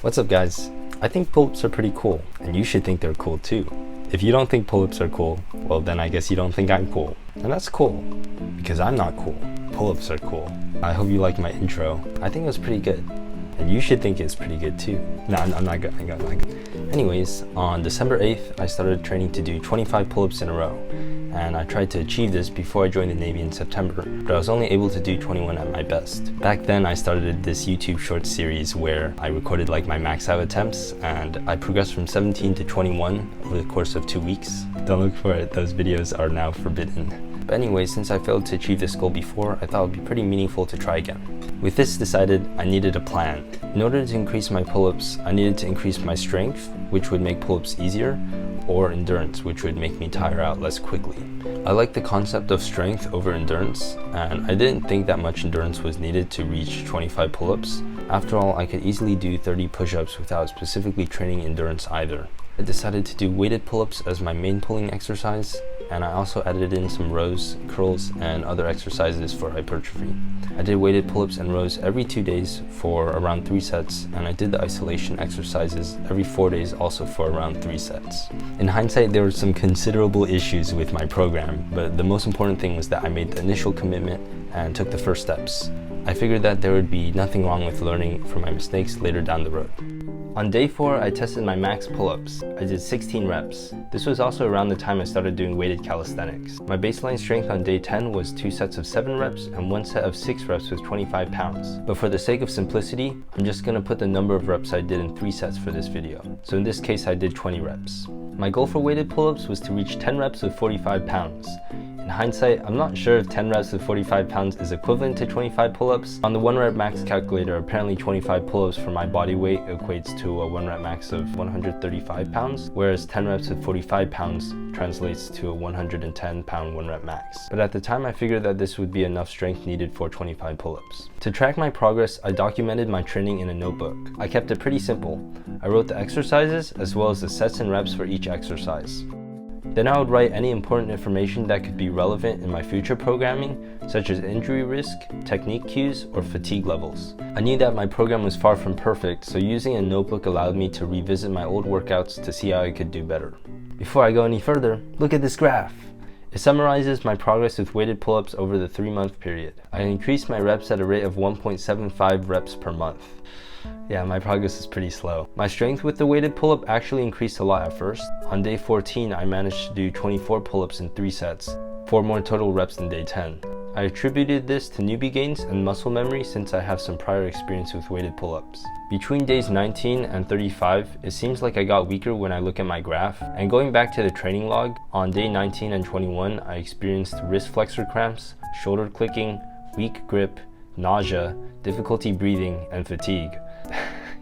What's up guys? I think pull-ups are pretty cool, and you should think they're cool too. If you don't think pull-ups are cool, well then I guess you don't think I'm cool. And that's cool, because I'm not cool. Pull-ups are cool. I hope you liked my intro. I think it was pretty good. And you should think it's pretty good too. No, I'm not good. Anyways, on December 8th, I started training to do 25 pull-ups in a row. And I tried to achieve this before I joined the Navy in September, but I was only able to do 21 at my best. Back then, I started this YouTube short series where I recorded like my max out attempts, and I progressed from 17 to 21 over the course of 2 weeks. Don't look for it, those videos are now forbidden. But anyway, since I failed to achieve this goal before, I thought it would be pretty meaningful to try again. With this decided, I needed a plan. In order to increase my pull-ups, I needed to increase my strength, which would make pull-ups easier, or endurance, which would make me tire out less quickly. I like the concept of strength over endurance, and I didn't think that much endurance was needed to reach 25 pull-ups. After all, I could easily do 30 push-ups without specifically training endurance either. I decided to do weighted pull-ups as my main pulling exercise, and I also added in some rows, curls, and other exercises for hypertrophy. I did weighted pull-ups and rows every 2 days for around 3 sets, and I did the isolation exercises every 4 days also for around 3 sets. In hindsight, there were some considerable issues with my program, but the most important thing was that I made the initial commitment and took the first steps. I figured that there would be nothing wrong with learning from my mistakes later down the road. On day 4, I tested my max pull-ups. I did 16 reps. This was also around the time I started doing weighted calisthenics. My baseline strength on day 10 was 2 sets of 7 reps and 1 set of 6 reps with 25 pounds. But for the sake of simplicity, I'm just gonna put the number of reps I did in 3 sets for this video. So in this case, I did 20 reps. My goal for weighted pull-ups was to reach 10 reps with 45 pounds. In hindsight, I'm not sure if 10 reps with 45 pounds is equivalent to 25 pull-ups. On the 1 rep max calculator, apparently 25 pull-ups for my body weight equates to a 1 rep max of 135 pounds, whereas 10 reps with 45 pounds translates to a 110 pound 1 rep max. But at the time, I figured that this would be enough strength needed for 25 pull-ups. To track my progress, I documented my training in a notebook. I kept it pretty simple. I wrote the exercises as well as the sets and reps for each exercise. Then I would write any important information that could be relevant in my future programming, such as injury risk, technique cues, or fatigue levels. I knew that my program was far from perfect, so using a notebook allowed me to revisit my old workouts to see how I could do better. Before I go any further, look at this graph. It summarizes my progress with weighted pull-ups over the 3-month period. I increased my reps at a rate of 1.75 reps per month. Yeah, my progress is pretty slow. My strength with the weighted pull-up actually increased a lot at first. On day 14, I managed to do 24 pull-ups in 3 sets, 4 more total reps than day 10. I attributed this to newbie gains and muscle memory since I have some prior experience with weighted pull-ups. Between days 19 and 35, it seems like I got weaker when I look at my graph. And going back to the training log, on day 19 and 21, I experienced wrist flexor cramps, shoulder clicking, weak grip, nausea, difficulty breathing, and fatigue.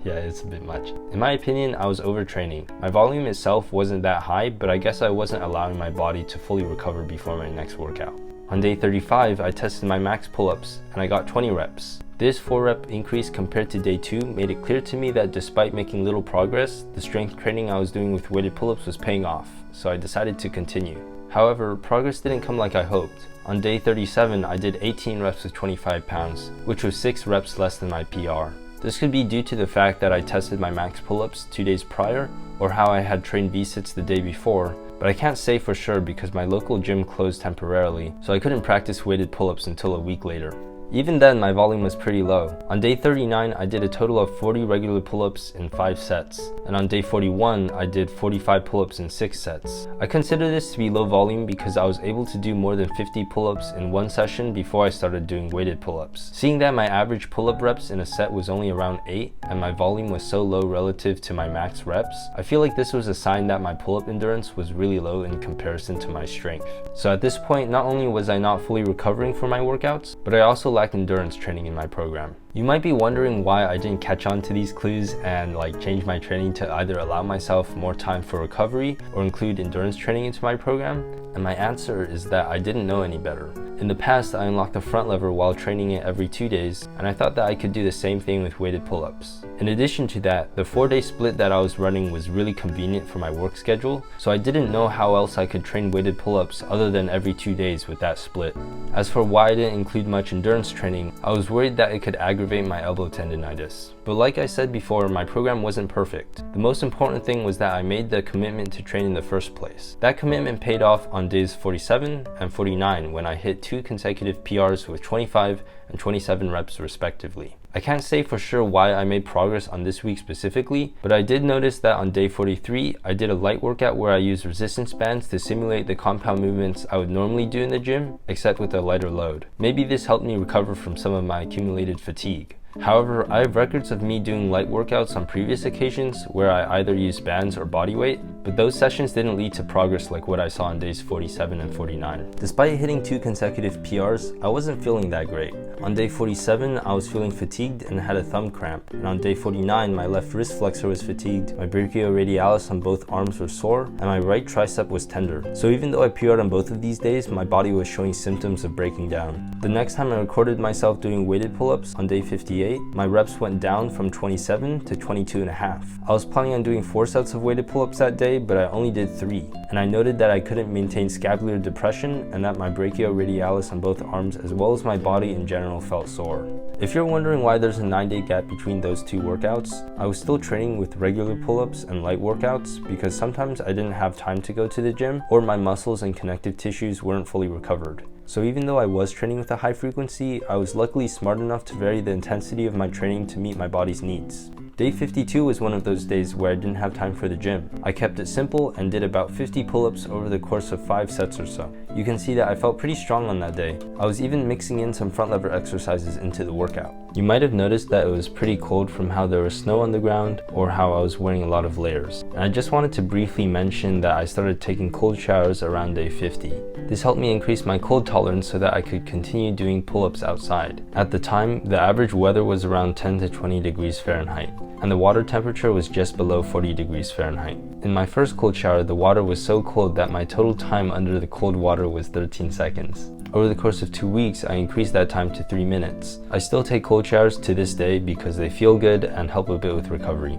Yeah, it's a bit much. In my opinion, I was overtraining. My volume itself wasn't that high, but I guess I wasn't allowing my body to fully recover before my next workout. On day 35, I tested my max pull-ups, and I got 20 reps. This 4-rep increase compared to day 2 made it clear to me that despite making little progress, the strength training I was doing with weighted pull-ups was paying off, so I decided to continue. However, progress didn't come like I hoped. On day 37, I did 18 reps with 25 pounds, which was 6 reps less than my PR. This could be due to the fact that I tested my max pull-ups 2 days prior, or how I had trained V-sits the day before, but I can't say for sure because my local gym closed temporarily, so I couldn't practice weighted pull-ups until a week later. Even then, my volume was pretty low. On day 39, I did a total of 40 regular pull-ups in 5 sets. And on day 41, I did 45 pull-ups in 6 sets. I consider this to be low volume because I was able to do more than 50 pull-ups in one session before I started doing weighted pull-ups. Seeing that my average pull-up reps in a set was only around 8, and my volume was so low relative to my max reps, I feel like this was a sign that my pull-up endurance was really low in comparison to my strength. So at this point, not only was I not fully recovering from my workouts, but I also lacked endurance training in my program. You might be wondering why I didn't catch on to these clues and change my training to either allow myself more time for recovery or include endurance training into my program. And my answer is that I didn't know any better. In the past, I unlocked the front lever while training it every 2 days, and I thought that I could do the same thing with weighted pull-ups. In addition to that, the 4-day split that I was running was really convenient for my work schedule, so I didn't know how else I could train weighted pull-ups other than every 2 days with that split. As for why I didn't include much endurance training, I was worried that it could aggravate my elbow tendonitis. But like I said before, my program wasn't perfect. The most important thing was that I made the commitment to train in the first place. That commitment paid off on days 47 and 49 when I hit 2 consecutive PRs with 25 and 27 reps respectively. I can't say for sure why I made progress on this week specifically, but I did notice that on day 43, I did a light workout where I used resistance bands to simulate the compound movements I would normally do in the gym, except with a lighter load. Maybe this helped me recover from some of my accumulated fatigue. However, I have records of me doing light workouts on previous occasions where I either used bands or body weight, but those sessions didn't lead to progress like what I saw on days 47 and 49. Despite hitting 2 consecutive PRs, I wasn't feeling that great. On day 47, I was feeling fatigued and had a thumb cramp, and on day 49, my left wrist flexor was fatigued, my brachioradialis on both arms were sore, and my right tricep was tender. So even though I PR'd on both of these days, my body was showing symptoms of breaking down. The next time I recorded myself doing weighted pull-ups on day 58, my reps went down from 27 to 22.5. I was planning on doing 4 sets of weighted pull-ups that day, but I only did 3, and I noted that I couldn't maintain scapular depression and that my brachioradialis on both arms as well as my body in general felt sore. If you're wondering why there's a 9-day gap between those 2 workouts, I was still training with regular pull-ups and light workouts because sometimes I didn't have time to go to the gym or my muscles and connective tissues weren't fully recovered. So even though I was training with a high frequency, I was luckily smart enough to vary the intensity of my training to meet my body's needs. Day 52 was one of those days where I didn't have time for the gym. I kept it simple and did about 50 pull-ups over the course of 5 sets or so. You can see that I felt pretty strong on that day. I was even mixing in some front lever exercises into the workout. You might have noticed that it was pretty cold from how there was snow on the ground or how I was wearing a lot of layers. And I just wanted to briefly mention that I started taking cold showers around day 50. This helped me increase my cold tolerance so that I could continue doing pull-ups outside. At the time, the average weather was around 10 to 20 degrees Fahrenheit, and the water temperature was just below 40 degrees Fahrenheit. In my first cold shower, the water was so cold that my total time under the cold water was 13 seconds. Over the course of 2 weeks, I increased that time to 3 minutes. I still take cold showers to this day because they feel good and help a bit with recovery.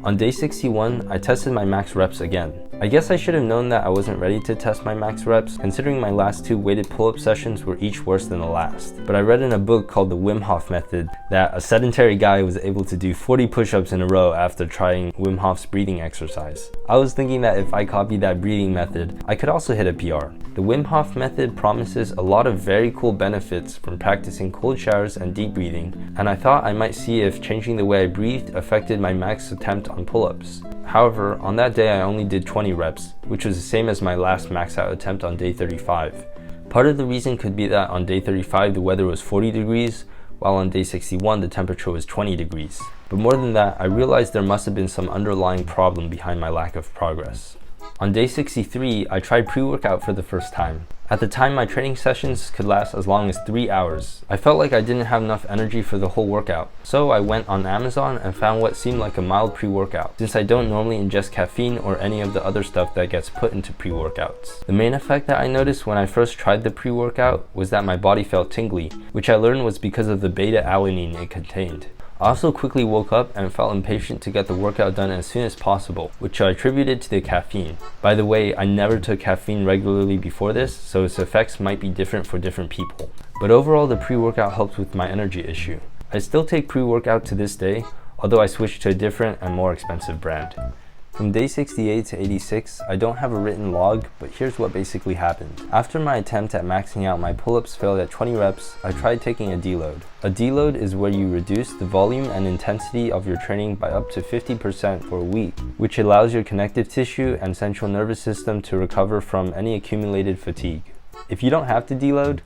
On day 61, I tested my max reps again. I guess I should have known that I wasn't ready to test my max reps, considering my last 2 weighted pull-up sessions were each worse than the last. But I read in a book called The Wim Hof Method that a sedentary guy was able to do 40 push-ups in a row after trying Wim Hof's breathing exercise. I was thinking that if I copied that breathing method, I could also hit a PR. The Wim Hof method promises a lot of very cool benefits from practicing cold showers and deep breathing, and I thought I might see if changing the way I breathed affected my max attempt on pull-ups. However, on that day I only did 20 reps, which was the same as my last max out attempt on day 35. Part of the reason could be that on day 35 the weather was 40 degrees, while on day 61 the temperature was 20 degrees. But more than that, I realized there must have been some underlying problem behind my lack of progress. On day 63, I tried pre-workout for the first time. At the time, my training sessions could last as long as 3 hours. I felt like I didn't have enough energy for the whole workout, so I went on Amazon and found what seemed like a mild pre-workout, since I don't normally ingest caffeine or any of the other stuff that gets put into pre-workouts. The main effect that I noticed when I first tried the pre-workout was that my body felt tingly, which I learned was because of the beta-alanine it contained. I also quickly woke up and felt impatient to get the workout done as soon as possible, which I attributed to the caffeine. By the way, I never took caffeine regularly before this, so its effects might be different for different people. But overall, the pre-workout helped with my energy issue. I still take pre-workout to this day, although I switched to a different and more expensive brand. From day 68 to 86, I don't have a written log, but here's what basically happened. After my attempt at maxing out my pull-ups failed at 20 reps, I tried taking a deload. A deload is where you reduce the volume and intensity of your training by up to 50% for a week, which allows your connective tissue and central nervous system to recover from any accumulated fatigue. If you don't have to deload,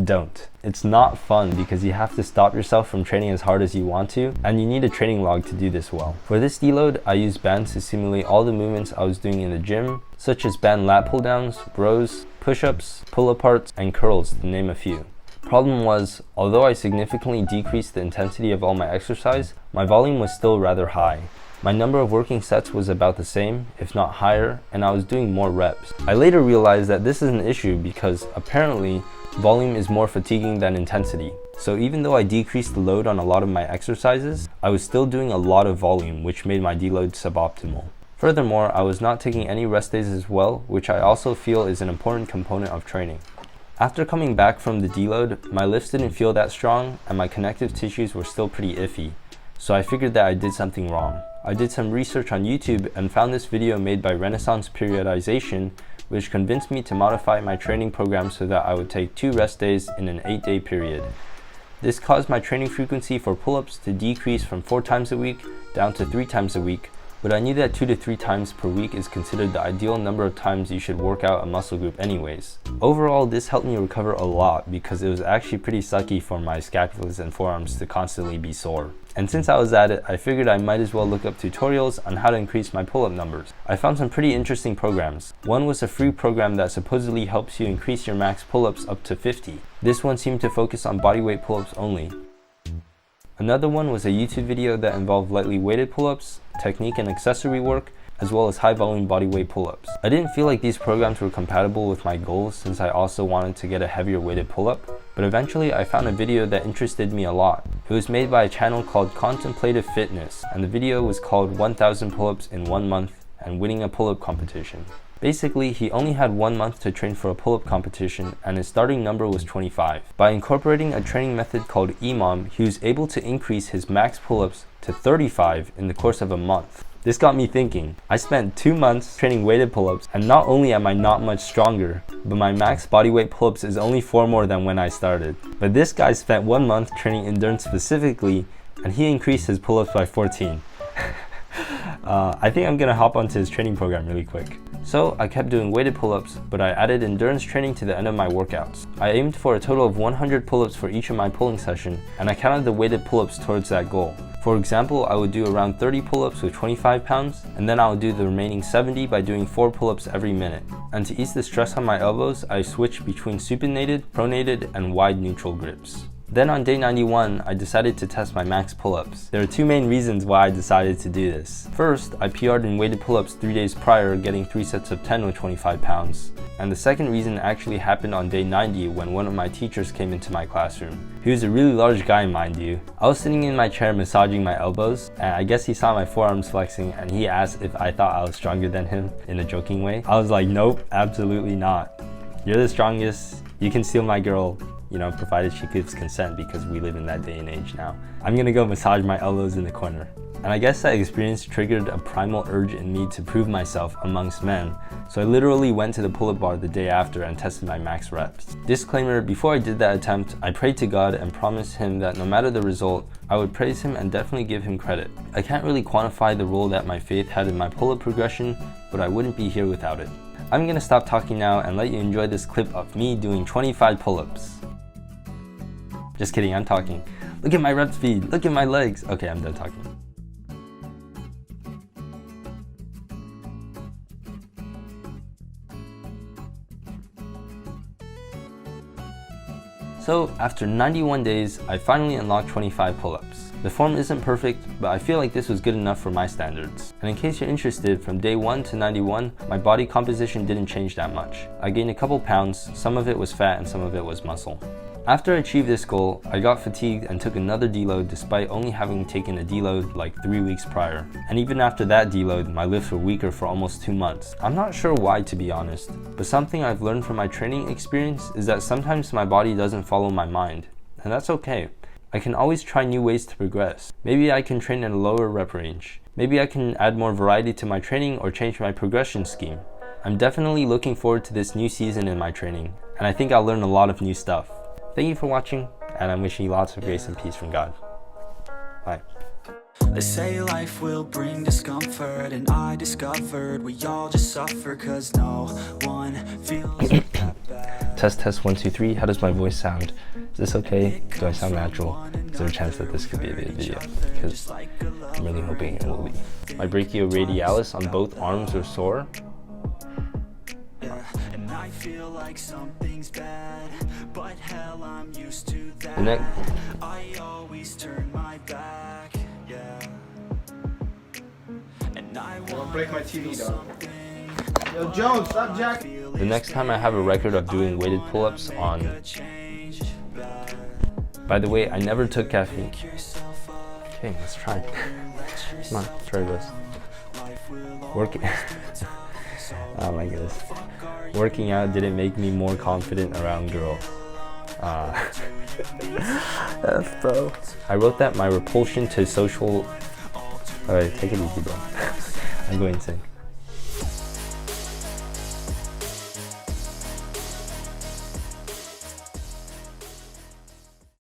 don't. It's not fun because you have to stop yourself from training as hard as you want to, and you need a training log to do this well. For this deload, I used bands to simulate all the movements I was doing in the gym, such as band lat pull downs, rows, push-ups, pull-aparts, and curls, to name a few. Problem was, although I significantly decreased the intensity of all my exercise, my volume was still rather high. My number of working sets was about the same, if not higher, and I was doing more reps. I later realized that this is an issue because apparently volume is more fatiguing than intensity. So even though I decreased the load on a lot of my exercises, I was still doing a lot of volume, which made my deload suboptimal. Furthermore, I was not taking any rest days as well, which I also feel is an important component of training. After coming back from the deload, my lifts didn't feel that strong and my connective tissues were still pretty iffy. So I figured that I did something wrong. I did some research on YouTube and found this video made by Renaissance Periodization, which convinced me to modify my training program so that I would take 2 rest days in an 8-day period. This caused my training frequency for pull-ups to decrease from 4 times a week down to 3 times a week, but I knew that 2 to 3 times per week is considered the ideal number of times you should work out a muscle group anyways. Overall, this helped me recover a lot because it was actually pretty sucky for my scapulas and forearms to constantly be sore. And since I was at it, I figured I might as well look up tutorials on how to increase my pull-up numbers. I found some pretty interesting programs. One was a free program that supposedly helps you increase your max pull-ups up to 50. This one seemed to focus on bodyweight pull-ups only. Another one was a YouTube video that involved lightly weighted pull-ups, technique and accessory work, as well as high volume bodyweight pull-ups. I didn't feel like these programs were compatible with my goals since I also wanted to get a heavier weighted pull-up, but eventually I found a video that interested me a lot. It was made by a channel called Contemplative Fitness, and the video was called 1000 pull-ups in 1 month and winning a pull-up competition. Basically, he only had 1 month to train for a pull-up competition and his starting number was 25. By incorporating a training method called EMOM, he was able to increase his max pull-ups to 35 in the course of a month. This got me thinking. I spent 2 months training weighted pull-ups, and not only am I not much stronger, but my max bodyweight pull-ups is only 4 more than when I started. But this guy spent 1 month training endurance specifically, and he increased his pull-ups by 14. I think I'm gonna hop onto his training program really quick. So I kept doing weighted pull-ups, but I added endurance training to the end of my workouts. I aimed for a total of 100 pull-ups for each of my pulling session, and I counted the weighted pull-ups towards that goal. For example, I would do around 30 pull-ups with 25 pounds, and then I would do the remaining 70 by doing 4 pull-ups every minute. And to ease the stress on my elbows, I switched between supinated, pronated, and wide neutral grips. Then on day 91, I decided to test my max pull-ups. There are 2 main reasons why I decided to do this. First, I PR'd in weighted pull-ups 3 days prior, getting 3 sets of 10 with 25 pounds. And the second reason actually happened on day 90 when one of my teachers came into my classroom. He was a really large guy, mind you. I was sitting in my chair massaging my elbows, and I guess he saw my forearms flexing and he asked if I thought I was stronger than him in a joking way. I was like, nope, absolutely not. You're the strongest, you can steal my girl. You know, provided she gives consent because we live in that day and age now. I'm gonna go massage my elbows in the corner. And I guess that experience triggered a primal urge in me to prove myself amongst men. So I literally went to the pull-up bar the day after and tested my max reps. Disclaimer, before I did that attempt, I prayed to God and promised him that no matter the result, I would praise him and definitely give him credit. I can't really quantify the role that my faith had in my pull-up progression, but I wouldn't be here without it. I'm gonna stop talking now and let you enjoy this clip of me doing 25 pull-ups. Just kidding, I'm talking. Look at my rep speed, look at my legs. Okay, I'm done talking. So after 91 days, I finally unlocked 25 pull-ups. The form isn't perfect, but I feel like this was good enough for my standards. And in case you're interested, from day 1 to 91, my body composition didn't change that much. I gained a couple pounds, some of it was fat and some of it was muscle. After I achieved this goal, I got fatigued and took another deload despite only having taken a deload like 3 weeks prior. And even after that deload, my lifts were weaker for almost 2 months. I'm not sure why, to be honest, but something I've learned from my training experience is that sometimes my body doesn't follow my mind, and that's okay. I can always try new ways to progress. Maybe I can train at a lower rep range. Maybe I can add more variety to my training or change my progression scheme. I'm definitely looking forward to this new season in my training, and I think I'll learn a lot of new stuff. Thank you for watching, and I'm wishing you lots of grace and peace from God. Bye. They say life will bring discomfort, and I discovered we all just suffer cause no one feels that bad. Test 1 2 3. How does my voice sound? Is this okay? Do I sound natural? Is there a chance that this could be a video? Because I'm really hoping it will be. My brachioradialis on both arms are sore. And I feel like something's bad, but hell, I'm used to that. The neck. I always turn my back, yeah. And I Don't break my TV, dog. Yo, Jones, stop jacking. The next time I have a record of doing weighted pull-ups on... By the way, I never took caffeine. Okay, let's try. Come on, try this. Working. Oh my goodness. Working out didn't make me more confident around girls. F, bro. I wrote that my repulsion to social... Alright, take it easy, bro. I'm going insane.